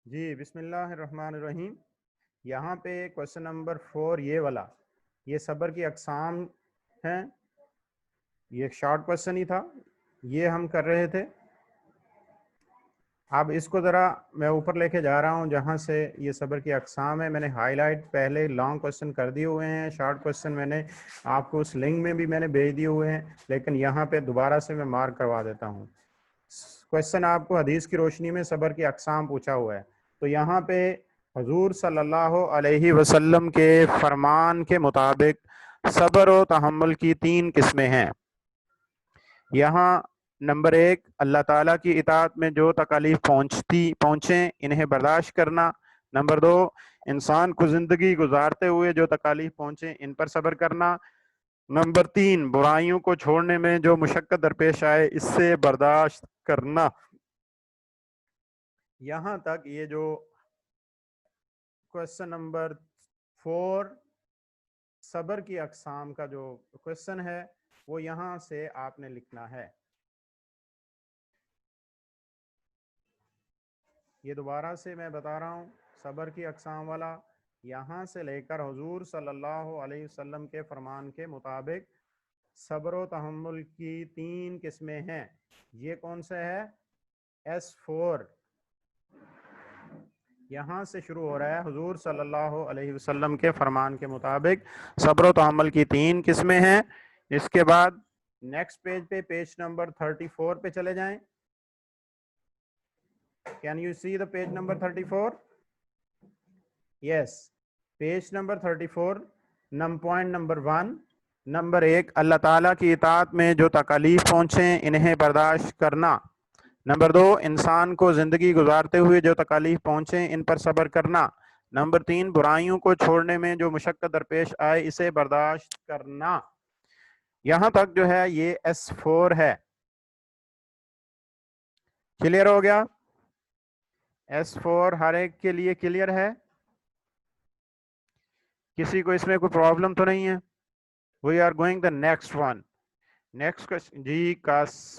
جی بسم اللہ الرحمن الرحیم. یہاں پہ کوشچن نمبر 4 یہ والا، یہ صبر کی اقسام ہیں. یہ شارٹ کوشچن ہی تھا، یہ ہم کر رہے تھے. اب اس کو ذرا میں اوپر لے کے جا رہا ہوں جہاں سے یہ صبر کی اقسام ہے. میں نے ہائی لائٹ پہلے لانگ کوشچن کر دیے ہوئے ہیں، شارٹ کوشچن میں نے آپ کو اس لنک میں بھی میں نے بھیج دیے ہوئے ہیں، لیکن یہاں پہ دوبارہ سے میں مارک کروا دیتا ہوں. کوشچن آپ کو حدیث کی روشنی میں صبر کی اقسام پوچھا ہوا ہے. تو یہاں پہ حضور صلی اللہ علیہ وسلم کے فرمان کے مطابق صبر و تحمل کی 3 قسمیں ہیں. یہاں نمبر 1، اللہ تعالیٰ کی اطاعت میں جو تکالیف پہنچیں انہیں برداشت کرنا. نمبر 2، انسان کو زندگی گزارتے ہوئے جو تکالیف پہنچیں ان پر صبر کرنا. نمبر 3، برائیوں کو چھوڑنے میں جو مشقت درپیش آئے اس سے برداشت کرنا. یہاں تک یہ جو کوشچن نمبر 4 صبر کی اقسام کا جو کوشچن ہے وہ یہاں سے آپ نے لکھنا ہے. یہ دوبارہ سے میں بتا رہا ہوں، صبر کی اقسام والا یہاں سے لے کر حضور صلی اللہ علیہ وسلم کے فرمان کے مطابق صبر و تحمل کی 3 قسمیں ہیں. یہ کون سے ہے؟ S4. یہاں سے شروع ہو رہا ہے، حضور صلی اللہ علیہ وسلم کے فرمان کے مطابق صبر و تحمل کی 3 قسمیں ہیں. اس کے بعد نیکسٹ پیج پہ، پیج نمبر 34 پہ چلے جائیں. Can you see the page number 34? Yes. Page number 34، point number 1. Number 1، اللہ تعالیٰ کی اطاعت میں جو تکالیف پہنچیں انہیں برداشت کرنا. نمبر 2، انسان کو زندگی گزارتے ہوئے جو تکالیف پہنچیں ان پر صبر کرنا. نمبر 3، برائیوں کو چھوڑنے میں جو مشقت درپیش آئے اسے برداشت کرنا. یہاں تک جو ہے یہ S4 ہے. کلیئر ہو گیا؟ S4 ہر ایک کے لیے کلیئر ہے؟ کسی کو اس میں کوئی پرابلم تو نہیں ہے؟ We are going the next one. Next جی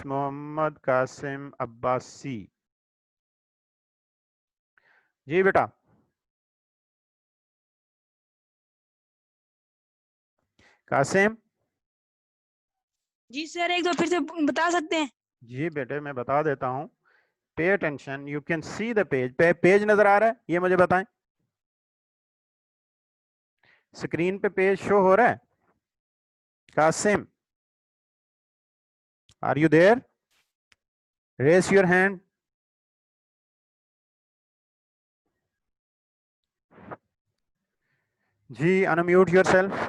محمد قاسم عباسی. جی بیٹا. قاسم. جی سر، ایک دو پھر سے بتا سکتے ہیں؟ جی بیٹے میں بتا دیتا ہوں. Pay attention, you can see the page. Page نظر آ رہا ہے؟ یہ مجھے بتائیں. اسکرین پہ پیج شو ہو رہا ہے؟ Qasim, are you there? Raise your hand. جی انمیوٹ یور سیلف.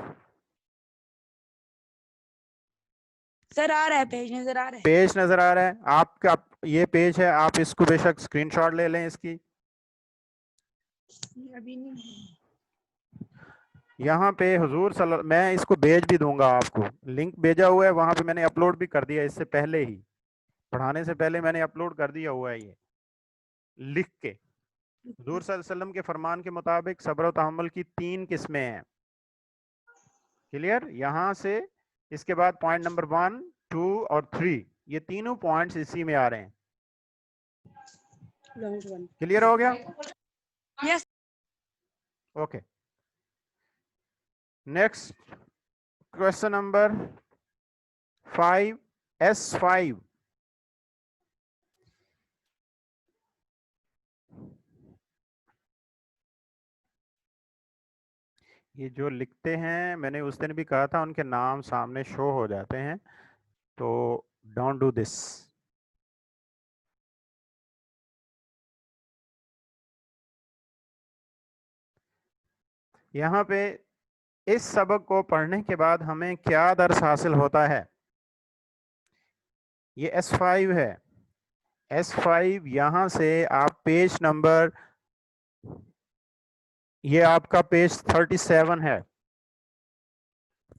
سر آ رہا ہے، پیج نظر آ رہا ہے. پیج نظر آ رہا ہے آپ کا؟ یہ پیج ہے، آپ اس کو بے شک اسکرین شاٹ لے لیں اس کی. ابھی نہیں. یہاں پہ حضور میں اس کو بھیج بھی دوں گا آپ کو، لنک بھیجا ہوا ہے وہاں پہ، میں نے اپلوڈ بھی کر دیا اس سے پہلے ہی، پڑھانے سے پہلے میں نے اپلوڈ کر دیا ہوا ہے یہ لکھ کے. حضور صلی اللہ علیہ وسلم کے فرمان کے مطابق صبر و تحمل کی 3 قسمیں ہیں. کلیئر؟ یہاں سے اس کے بعد پوائنٹ نمبر 1، 2 اور 3، یہ تینوں پوائنٹس اسی میں آ رہے ہیں. کلیئر ہو گیا؟ Yes. Okay. Next question number 5، S5. یہ جو لکھتے ہیں میں نے اس دن بھی کہا تھا ان کے نام سامنے شو ہو جاتے ہیں، تو ڈونٹ ڈو دس. یہاں پہ اس سبق کو پڑھنے کے بعد ہمیں کیا درس حاصل ہوتا ہے؟ یہ S5 ہے. S5 یہاں سے آپ پیج نمبر، یہ آپ کا پیج 37 ہے.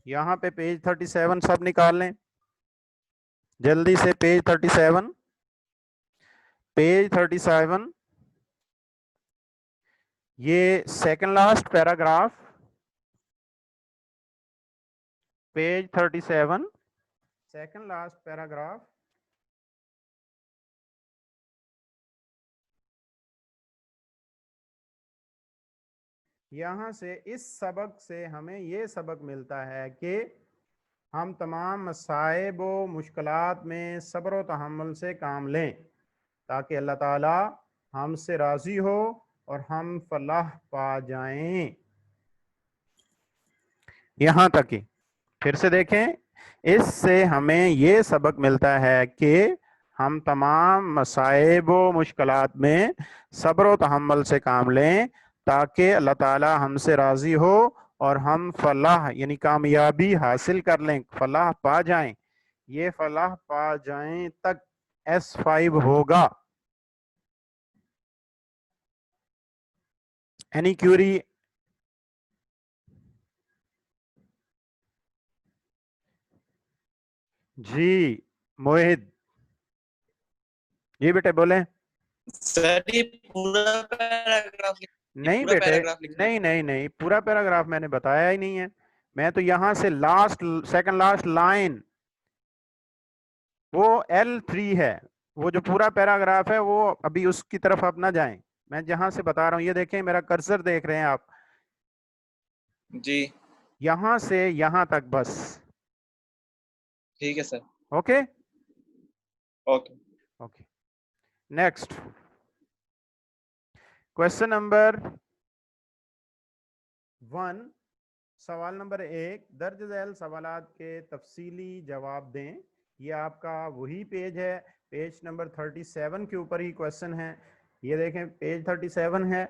یہاں پہ پیج 37 سب نکال لیں جلدی سے. پیج 37، پیج 37، یہ second last paragraph. Page 37، second last paragraph. یہاں سے اس سبق سے ہمیں یہ سبق ملتا ہے کہ ہم تمام مصائب و مشکلات میں صبر و تحمل سے کام لیں تاکہ اللہ تعالی ہم سے راضی ہو اور ہم فلاح پا جائیں. یہاں تک ہی پھر سے دیکھیں، اس سے ہمیں یہ سبق ملتا ہے کہ ہم تمام مصائب و مشکلات میں صبر و تحمل سے کام لیں تاکہ اللہ تعالی ہم سے راضی ہو اور ہم فلاح یعنی کامیابی حاصل کر لیں، فلاح پا جائیں. یہ فلاح پا جائیں تک S5 ہوگا. Any query? جی موہد، جی بیٹے بولیں. سر یہ پورا پیراگراف نہیں بیٹے، نہیں پورا پیراگراف میں نے بتایا ہی نہیں ہے. میں تو یہاں سے لاسٹ سیکنڈ لاسٹ لائن وہ L3 ہے، وہ جو پورا پیراگراف ہے وہ ابھی اس کی طرف آپ نہ جائیں. میں جہاں سے بتا رہا ہوں، یہ دیکھیں میرا کرسر دیکھ رہے ہیں آپ، جی یہاں سے یہاں تک بس. ٹھیک ہے sir. Okay okay. Okay. Next question number 1، سوال نمبر 1، درج ذیل سوالات کے تفصیلی جواب دیں. یہ آپ کا وہی پیج ہے، پیج نمبر 37 کے اوپر ہی کوشچن ہے. یہ دیکھیں پیج 37 ہے،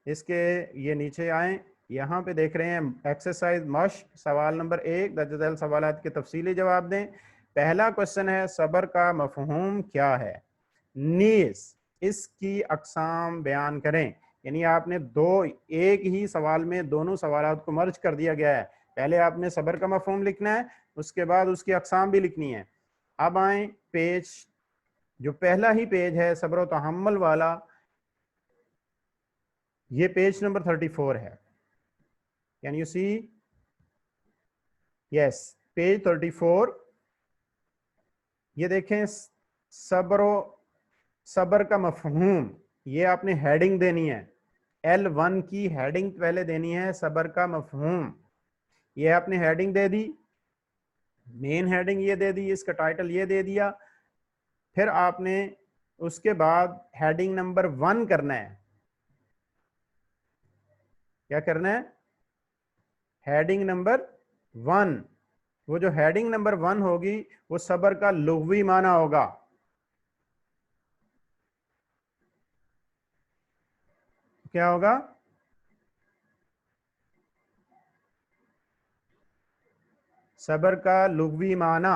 اس کے یہ نیچے آئیں، یہاں پہ دیکھ رہے ہیں ایکسرسائز مشق سوال نمبر 1، درج ذیل سوالات کے تفصیلی جواب دیں. پہلا کوشچن ہے صبر کا مفہوم کیا ہے؟ نیز اس کی اقسام بیان کریں. یعنی آپ نے ایک ہی سوال میں دونوں سوالات کو مرج کر دیا گیا ہے. پہلے آپ نے صبر کا مفہوم لکھنا ہے، اس کے بعد اس کی اقسام بھی لکھنی ہے. اب آئیں پیج، جو پہلا ہی پیج ہے صبر و تحمل والا، یہ پیج نمبر 34 ہے. Can you see? Yes, page 34. یہ دیکھیں صبر کا مفہوم، یہ آپ نے ہیڈنگ دینی ہے. L1 کی ہیڈنگ پہلے دینی ہے صبر کا مفہوم. یہ آپ نے ہیڈنگ دے دی، مین ہیڈنگ یہ دے دی، اس کا ٹائٹل یہ دے دیا. پھر آپ نے اس کے بعد ہیڈنگ نمبر 1 کرنا ہے. کیا کرنا ہے؟ Heading number 1. وہ جو ہیڈنگ نمبر 1 ہوگی وہ صبر کا لغوی معنی ہوگا. کیا ہوگا؟ صبر کا لغوی معنی.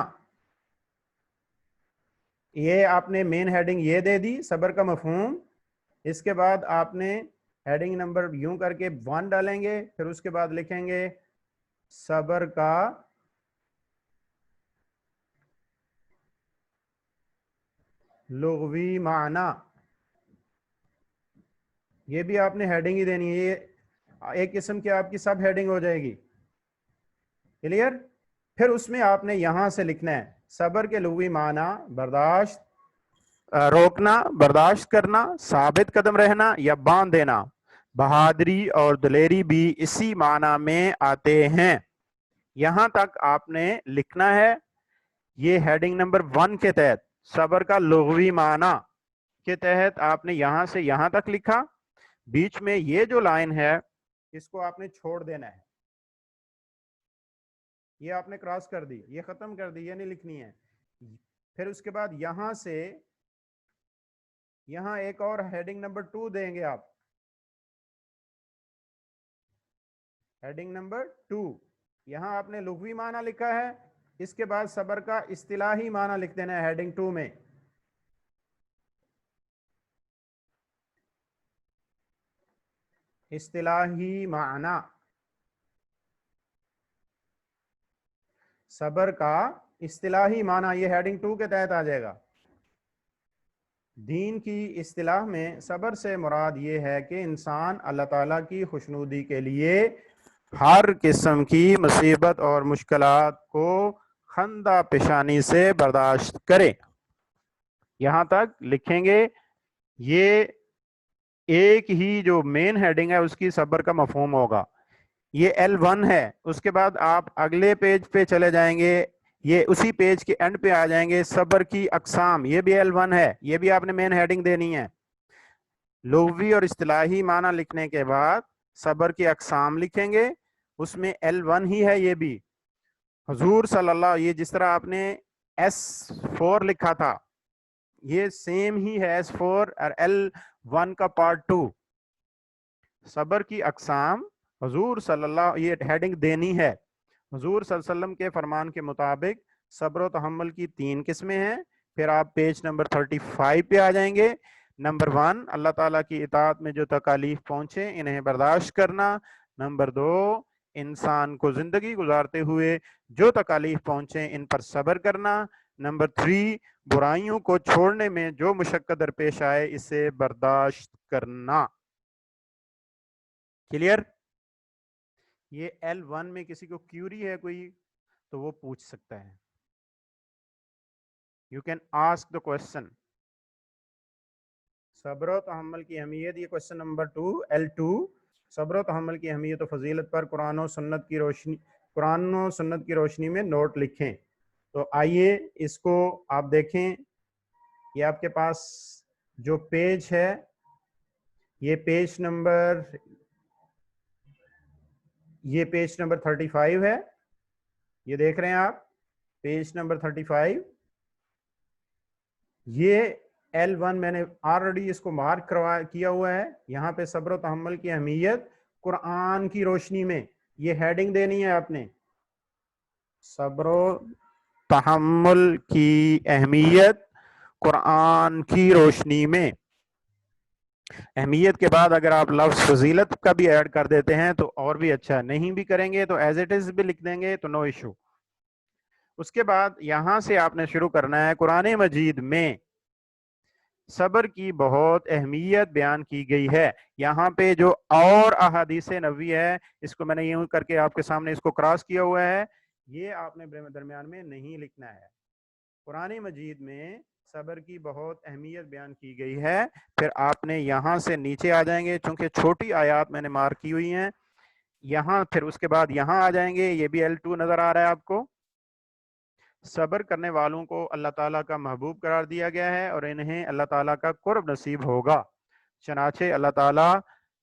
یہ آپ نے مین ہیڈنگ یہ دے دی صبر کا مفہوم. اس کے بعد آپ نے ہیڈنگ نمبر یوں کر کے 1 ڈالیں گے، پھر اس کے بعد لکھیں گے صبر کا لغوی معنی. یہ بھی آپ نے ہیڈنگ ہی دینی ہے، یہ ایک قسم کی آپ کی سب ہیڈنگ ہو جائے گی. کلیئر؟ پھر اس میں آپ نے یہاں سے لکھنا ہے صبر کے لغوی معنی برداشت، روکنا، برداشت کرنا، ثابت قدم رہنا یا باندھ دینا. بہادری اور دلیری بھی اسی معنی میں آتے ہیں. یہاں تک آپ نے لکھنا ہے. یہ ہیڈنگ نمبر 1 کے تحت صبر کا لغوی معنی کے تحت آپ نے یہاں سے یہاں تک لکھا. بیچ میں یہ جو لائن ہے اس کو آپ نے چھوڑ دینا ہے، یہ آپ نے کراس کر دی، یہ ختم کر دی، یہ نہیں لکھنی ہے. پھر اس کے بعد یہاں سے یہاں ایک اور ہیڈنگ نمبر 2 دیں گے آپ. ہیڈنگ نمبر 2، یہاں آپ نے لغوی معنی لکھا ہے، اس کے بعد صبر کا اصطلاحی معنی لکھ دینا ہے ہیڈنگ 2 میں. اصطلاحی معنی، صبر کا اصطلاحی معنی، یہ ہیڈنگ 2 کے تحت آ جائے گا. دین کی اصطلاح میں صبر سے مراد یہ ہے کہ انسان اللہ تعالیٰ کی خوشنودی کے لیے ہر قسم کی مصیبت اور مشکلات کو خندہ پیشانی سے برداشت کرے. یہاں تک لکھیں گے. یہ ایک ہی جو مین ہیڈنگ ہے اس کی صبر کا مفہوم ہوگا. یہ L1 ہے. اس کے بعد آپ اگلے پیج پہ چلے جائیں گے, یہ اسی پیج کے اینڈ پہ آ جائیں گے, صبر کی اقسام, یہ بھی L1 ہے, یہ بھی آپ نے مین ہیڈنگ دینی ہے. لغوی اور اصطلاحی معنی لکھنے کے بعد صبر کی اقسام لکھیں گے, اس میں L1 ہی ہے. یہ بھی حضور صلی اللہ, یہ جس طرح آپ نے S4 لکھا تھا یہ سیم ہی ہے S4 اور L1 کا پارٹ 2. صبر کی اقسام حضور صلی اللہ, یہ ہیڈنگ دینی ہے. حضور صلی اللہ علیہ وسلم کے فرمان کے مطابق صبر و تحمل کی 3 قسمیں ہیں. پھر آپ پیج نمبر 35 پہ آ جائیں گے. نمبر 1, اللہ تعالیٰ کی اطاعت میں جو تکالیف پہنچے انہیں برداشت کرنا. نمبر 2, انسان کو زندگی گزارتے ہوئے جو تکالیف پہنچے ان پر صبر کرنا. نمبر 3, برائیوں کو چھوڑنے میں جو مشقت درپیش آئے اسے برداشت کرنا. کلیئر؟ یہ L1 میں کسی کو کیوری ہے کوئی تو وہ پوچھ سکتا ہے. You can ask the question. صبر و تحمل کی اہمیت, یہ کوشچن نمبر 2 L2. صبر و تحمل کی اہمیت و فضیلت پر قرآن و سنت کی روشنی میں نوٹ لکھیں. تو آئیے اس کو آپ دیکھیں. یہ آپ کے پاس جو پیج ہے یہ پیج نمبر 35 ہے. یہ دیکھ رہے ہیں آپ پیج نمبر 35. یہ L1 میں نے آلریڈی اس کو مارک کیا ہوا ہے. یہاں پہ صبر و تحمل کی اہمیت قرآن کی روشنی میں, یہ ہیڈنگ دینی ہے آپ نے. صبر و تحمل کی اہمیت قرآن کی روشنی میں. اہمیت کے بعد اگر آپ لفظ فضیلت کا بھی ایڈ کر دیتے ہیں تو اور بھی اچھا, نہیں بھی کریں گے تو ایز اٹ از بھی لکھ دیں گے تو نو ایشو. اس کے بعد یہاں سے آپ نے شروع کرنا ہے. قرآن مجید میں صبر کی بہت اہمیت بیان کی گئی ہے. یہاں پہ جو اور احادیث نبوی ہے اس کو میں نے یوں کر کے آپ کے سامنے اس کو کراس کیا ہوا ہے, یہ آپ نے درمیان میں نہیں لکھنا ہے. قرآن مجید میں صبر کی بہت اہمیت بیان کی گئی ہے. پھر آپ نے یہاں سے نیچے آ جائیں گے, چونکہ چھوٹی آیات میں نے مارک کی ہوئی ہیں یہاں. پھر اس کے بعد یہاں آ جائیں گے, یہ بھی L2 نظر آ رہا ہے آپ کو. صبر کرنے والوں کو اللہ تعالیٰ کا محبوب قرار دیا گیا ہے اور انہیں اللہ تعالیٰ کا قرب نصیب ہوگا. چنانچہ اللہ تعالیٰ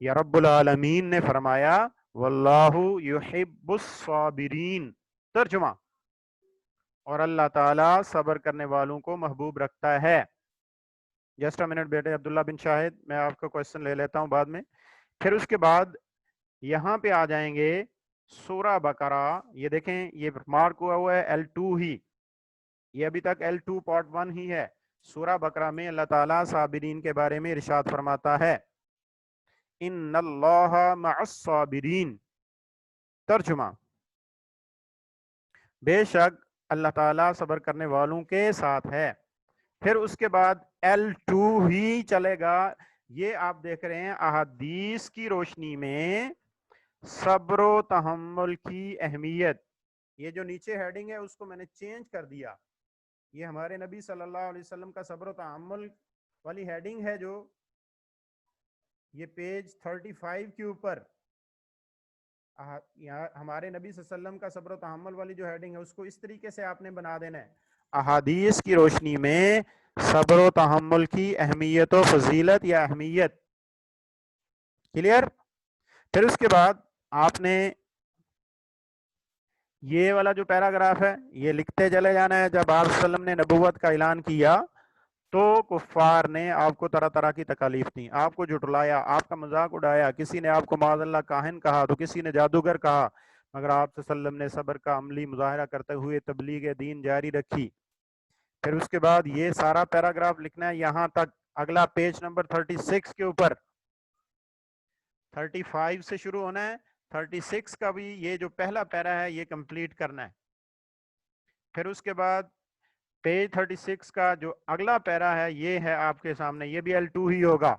یا رب العالمین نے فرمایا واللہ یحب الصابرین. ترجمہ, اور اللہ تعالیٰ صبر کرنے والوں کو محبوب رکھتا ہے. جسٹ اے منٹ بیٹے عبداللہ بن شاہد, میں آپ کا کوشچن لے لیتا ہوں بعد میں. پھر اس کے بعد یہاں پہ آ جائیں گے سورہ بقرہ. یہ دیکھیں یہ مارک ہوا ہے L2 ہی, یہ ابھی تک L2 پارٹ 1 ہی ہے. سورہ بقرہ میں اللہ تعالیٰ صابرین کے بارے میں ارشاد فرماتا ہے ان اللہ مع الصابرین. ترجمہ, بے شک اللہ تعالیٰ صبر کرنے والوں کے ساتھ ہے. پھر اس کے بعد L2 ہی چلے گا. یہ آپ دیکھ رہے ہیں احادیث کی روشنی میں صبر و تحمل کی اہمیت. یہ جو نیچے ہیڈنگ ہے اس کو میں نے چینج کر دیا. یہ ہمارے نبی صلی اللہ علیہ وسلم کا صبر و تحمل والی ہیڈنگ ہے, جو یہ پیج 35 کے اوپر ہمارے نبی صلی اللہ علیہ وسلم کا صبر و تحمل والی جو ہیڈنگ ہے اس کو اس طریقے سے آپ نے بنا دینا ہے. احادیث کی روشنی میں صبر و تحمل کی اہمیت و فضیلت یا اہمیت. کلیئر؟ پھر اس کے بعد آپ نے یہ والا جو پیراگراف ہے یہ لکھتے چلے جانا ہے. جب آپ صلی اللہ علیہ وسلم نے نبوت کا اعلان کیا تو کفار نے آپ کو طرح طرح کی تکالیف دی, آپ کو جھٹلایا, آپ کا مذاق اڑایا. کسی نے آپ کو معاذ اللہ کاہن کہا تو کسی نے جادوگر کہا, مگر آپ صلی اللہ علیہ وسلم نے صبر کا عملی مظاہرہ کرتے ہوئے تبلیغ دین جاری رکھی. پھر اس کے بعد یہ سارا پیراگراف لکھنا ہے یہاں تک. اگلا پیج نمبر 36 کے اوپر 35 سے شروع ہونا ہے. 36 کا بھی یہ جو پہلا پیرا ہے یہ کمپلیٹ کرنا ہے. پھر اس کے بعد پیج 36 کا جو اگلا پیرا ہے یہ ہے آپ کے سامنے, یہ بھی L2 ہی ہوگا.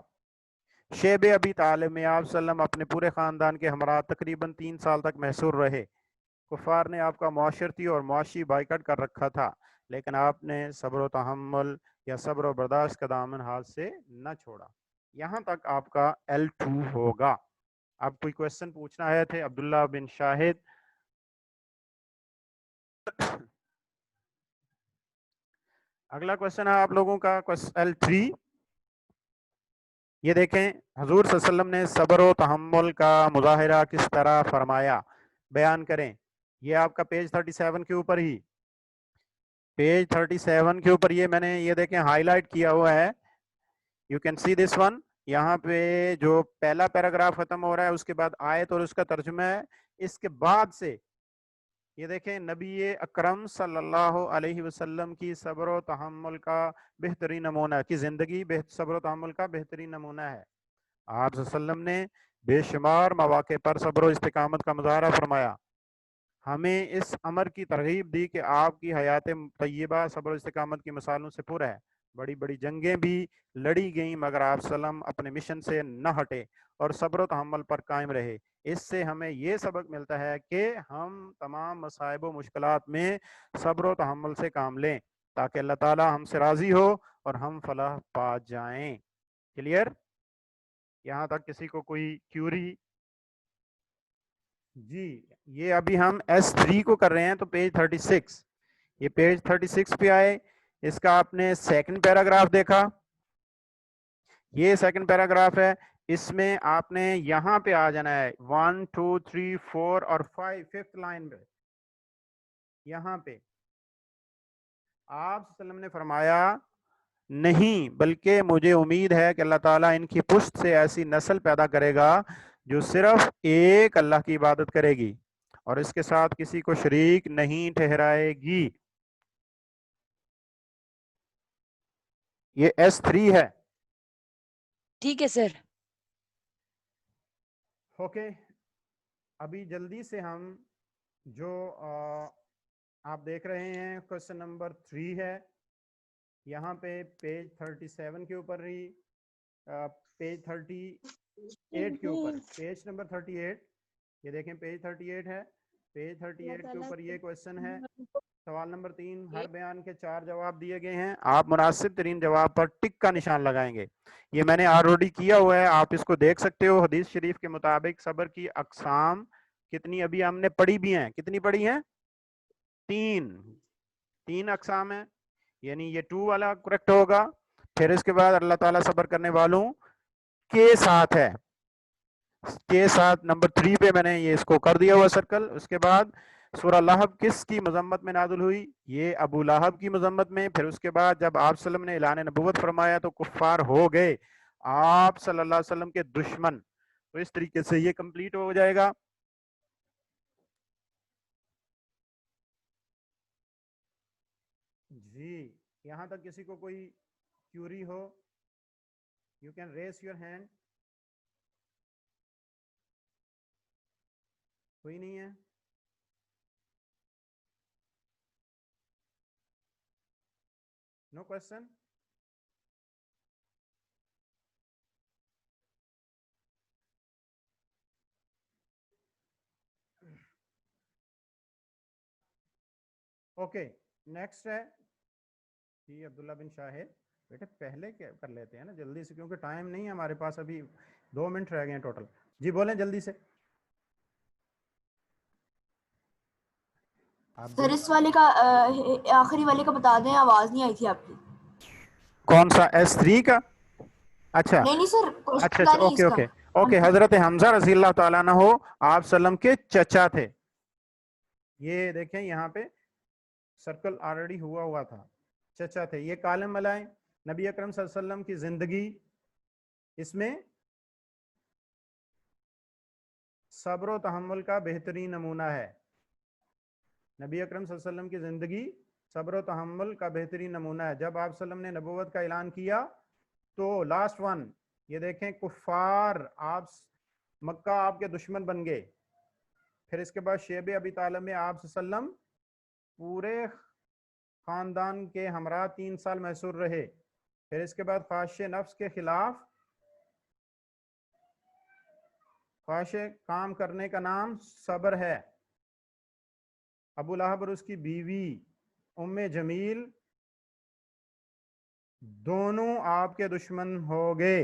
شیب ابی طالب میں آپ صلی اللہ علیہ وسلم اپنے پورے خاندان کے ہمراہ تقریباً 3 سال تک محصور رہے. کفار نے آپ کا معاشرتی اور معاشی بائیکاٹ کر رکھا تھا, لیکن آپ نے صبر و تحمل یا صبر و برداشت کا دامن ہاتھ سے نہ چھوڑا. یہاں تک آپ کا L2 ہوگا. آپ کوئی کوشچن پوچھنا آئے تھے عبداللہ بن شاہد؟ اگلا کوشچن ہے آپ لوگوں کا L3. یہ دیکھیں حضور صلی اللہ علیہ وسلم نے صبر و تحمل کا مظاہرہ کس طرح فرمایا، بیان کریں. یہ آپ کا پیج 37 کے اوپر ہی، پیج 37 کے اوپر یہ میں نے یہ دیکھیں ہائی لائٹ کیا ہوا ہے. You can see this one. یہاں پہ جو پہلا پیراگراف ختم ہو رہا ہے اس کے بعد آیت اور اس کا ترجمہ ہے. اس کے بعد سے یہ دیکھیں نبی اکرم صلی اللہ علیہ وسلم کی صبر و تحمل کا بہترین نمونہ کی زندگی صبر و تحمل کا بہترین نمونہ ہے. آپ صلی اللہ علیہ وسلم نے بے شمار مواقع پر صبر و استقامت کا مظاہرہ فرمایا. ہمیں اس امر کی ترغیب دی کہ آپ کی حیات طیبہ صبر و استقامت کی مثالوں سے پر ہے. بڑی بڑی جنگیں بھی لڑی گئیں مگر آپ صلی اللہ علیہ وسلم اپنے مشن سے نہ ہٹے اور صبر و تحمل پر قائم رہے. اس سے ہمیں یہ سبق ملتا ہے کہ ہم تمام مصائب و مشکلات میں صبر و تحمل سے کام لیں تاکہ اللہ تعالی ہم سے راضی ہو اور ہم فلاح پا جائیں. کلیئر؟ یہاں تک کسی کو کوئی کیوری؟ جی یہ ابھی ہم S3 کو کر رہے ہیں تو پیج 36، یہ پیج 36 پہ آئے. اس کا آپ نے سیکنڈ پیراگراف دیکھا، یہ سیکنڈ پیراگراف ہے. اس میں آپ نے یہاں پہ آ جانا ہے 1 2 3 4 اور 5 ففتھ لائن پہ. یہاں پہ آپ صلی اللہ علیہ وسلم نے فرمایا نہیں بلکہ مجھے امید ہے کہ اللہ تعالیٰ ان کی پشت سے ایسی نسل پیدا کرے گا جو صرف ایک اللہ کی عبادت کرے گی اور اس کے ساتھ کسی کو شریک نہیں ٹھہرائے گی. یہ S3 ہے. ٹھیک ہے سر. اوکے ابھی جلدی سے ہم جو آپ دیکھ رہے ہیں کوشچن نمبر 3 ہے. یہاں پہ پیج 37 کے اوپر ہی پیج 38 کے اوپر، پیج نمبر 38 یہ دیکھیں پیج 38 ہے. پیج 38 کے اوپر یہ کوشچن ہے. سوال نمبر 3، ہر بیان کے 4 جواب دیے گئے ہیں، آپ مناسب ترین جواب پر ٹک کا نشان لگائیں گے. یہ میں نے آلریڈی کیا ہوا ہے، آپ اس کو دیکھ سکتے ہو. حدیث شریف کے مطابق صبر کی اقسام کتنی ابھی ہم نے پڑھی بھی ہیں، کتنی پڑھی ہیں؟ 3 اقسام ہیں، یعنی یہ 2 والا کریکٹ ہوگا. پھر اس کے بعد اللہ تعالیٰ صبر کرنے والوں کے ساتھ ہے، کے ساتھ نمبر 3 پہ میں نے یہ اس کو کر دیا ہوا سرکل. اس کے بعد سورہ لہب کس کی مذمت میں نازل ہوئی؟ یہ ابو لہب کی مذمت میں. پھر اس کے بعد جب آپ صلی اللہ علیہ وسلم نے اعلان نبوت فرمایا تو کفار ہو گئے آپ صلی اللہ علیہ وسلم کے دشمن. تو اس طریقے سے یہ کمپلیٹ ہو جائے گا. جی یہاں تک کسی کو کوئی کیوری ہو you can raise your hand. کوئی نہیں ہے؟ نو کوشچن؟ اوکے نیکسٹ ہے جی عبداللہ بن شاہد. بیٹے پہلے کیا کر لیتے ہیں نا جلدی سے کیونکہ ٹائم نہیں ہے ہمارے پاس، ابھی 2 منٹ رہ گئے ہیں ٹوٹل. جی بولیں جلدی سے. سر اس والے کا آخری والے کا بتا دیں، آواز نہیں آئی تھی آپ کی. کون سا S3 کا؟ اچھا نہیں سر کوشچن اچھا کا نہیں اوکے اس کا. Okay okay. حضرت حمزہ رضی اللہ تعالیٰ عنہ ہو آپ سلم کے چچا تھے. یہ دیکھیں یہاں پہ سرکل آلریڈی ہوا تھا، چچا تھے. یہ کالم ملائیں نبی اکرم صلی اللہ علیہ وسلم کی زندگی، اس میں صبر و تحمل کا بہترین نمونہ ہے. نبی اکرم صلی اللہ علیہ وسلم کی زندگی صبر و تحمل کا بہترین نمونہ ہے. جب آپ صلی اللہ علیہ وسلم نے نبوت کا اعلان کیا تو لاسٹ ون یہ دیکھیں کفار آپ مکہ آپ کے دشمن بن گئے. پھر اس کے بعد شیب ابی طالب میں آپ صلی اللہ علیہ وسلم پورے خاندان کے ہمراہ 3 سال محصور رہے. پھر اس کے بعد خواہش نفس کے خلاف خواہش کام کرنے کا نام صبر ہے. ابو لہب اور اس کی بیوی ام جمیل دونوں آپ کے دشمن ہو گئے.